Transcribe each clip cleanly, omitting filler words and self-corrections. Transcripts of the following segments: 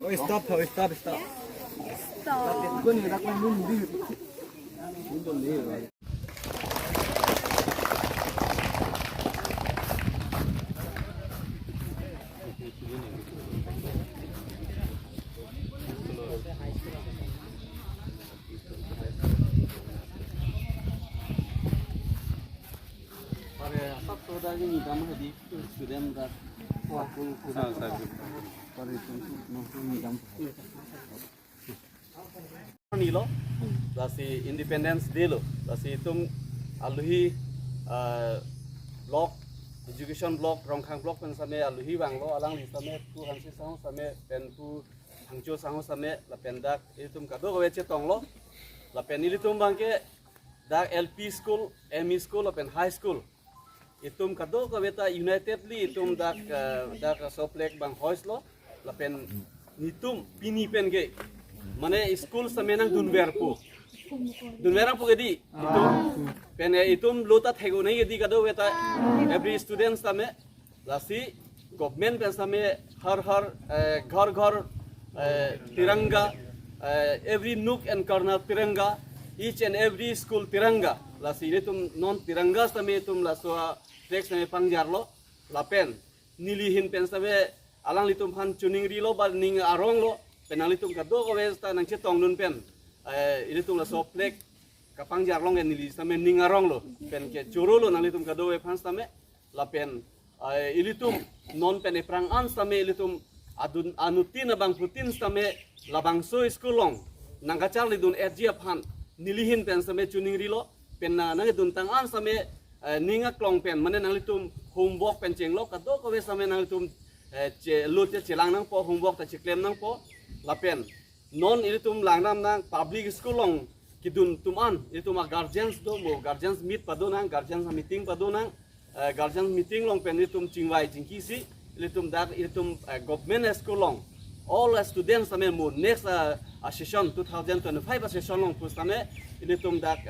Oh, stop, oh, stop, stop. Stop. Kun nak mundur. Mundur ni. Para sab soda ni dam hadi student da wakul kuda para itu ni dam ni lo lasi independence day lo lasi itum aluhi block education block rongkhang block pen same aluhi wang lo alang li same tu hansi sang same pen pu hangcho sang same la pendak itum kado ko weche tong lo la pen ilitum bangke dak LP school ME school pen high school itum kado ko beta unitedly itum dak soplek bang hois lo la pen nitum pini pen ge mane school samenang dunverang po gedi itum pen itum lota thego nei gedi kado beta every student same lasi government pen same har ghar ghar tiranga every nook and corner tiranga each and every school tiranga lasi itum non tiranga same itum laswa text same pangjar lo lapen nilihin pen same alang litum han chuning ri lo ba ning arong lo penang litum kado ko westa nang chetong nun pen ilitum la soplek kapang jarlong en nili same ning arong lo pen ke choro lo nang litum kado we pan same lapen ilitum non pen prang an same ilitum anutin bang putin same labang so skulong nang kachar lidun erji phan nilihin pen same chuning ri lo pen nang dun tang an same ninga klong pen mane nang litum homework pen chenglo kado ko we same nang litum lut chelang nang po homework ta chiklem nang po lapen non ilitum langnam nang public school long kidun tuman ilitum guardians do mo guardians meet padonang guardians meeting padonang guardians meeting long pen ilitum chingwai jingkisi ilitum dak ilitum government school long all students same mo next session 2025 session long pustame ilitum dak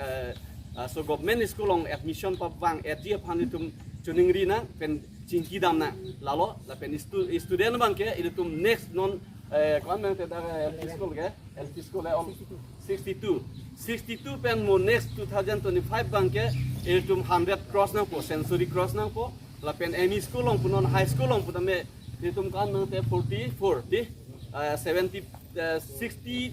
so government school long admission pabang erji phan ilitum chuning ri na pen chingki dam na lalo la pen student bang ke ilitum next non comment LP school ke LP school 62 pen mo next 2025 bang ke ilitum 100 cross na po century cross na po la pen ME school long punon high school long putame ilitum kan nang te 44 di 60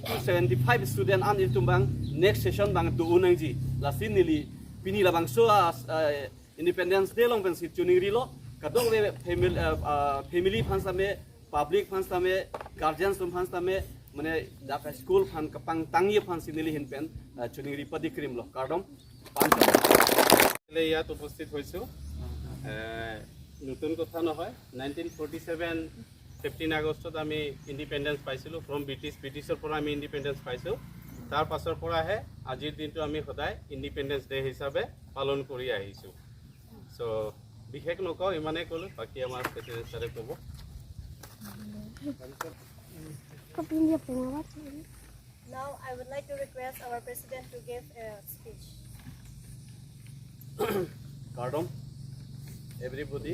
to 75 student an ilitum bang next session bang do unang ji la sinili pini la bang so independence day long pen si chuning ri lo kadok we family phan same public phan same guardians phan same mane daka school phan kapang tangi phan sinili hin pen chuning ri padi krim lo kardom le ইয়াত উপস্থিত হৈছো নতুন কথা নহয় 1947 15 আগষ্টত আমি ইন্ডিপেন্ডেন্স পাইছিলো ফ্ৰম ব্ৰিটিছৰ পৰা আমি ইন্ডিপেন্ডেন্স পাইছো তাৰ পাছৰ পৰাহে আজিৰ দিনটো আমি সদায় ইন্ডিপেন্ডেন্স ডে হিচাপে পালন কৰি আহিছো সো বিশেষ নকওঁ ইমানে ক'লো বাকি আমাৰ প্ৰেসিডেন্ট ছাৰে ক'ব Now I would like to request our president to give a speech. kardom everybody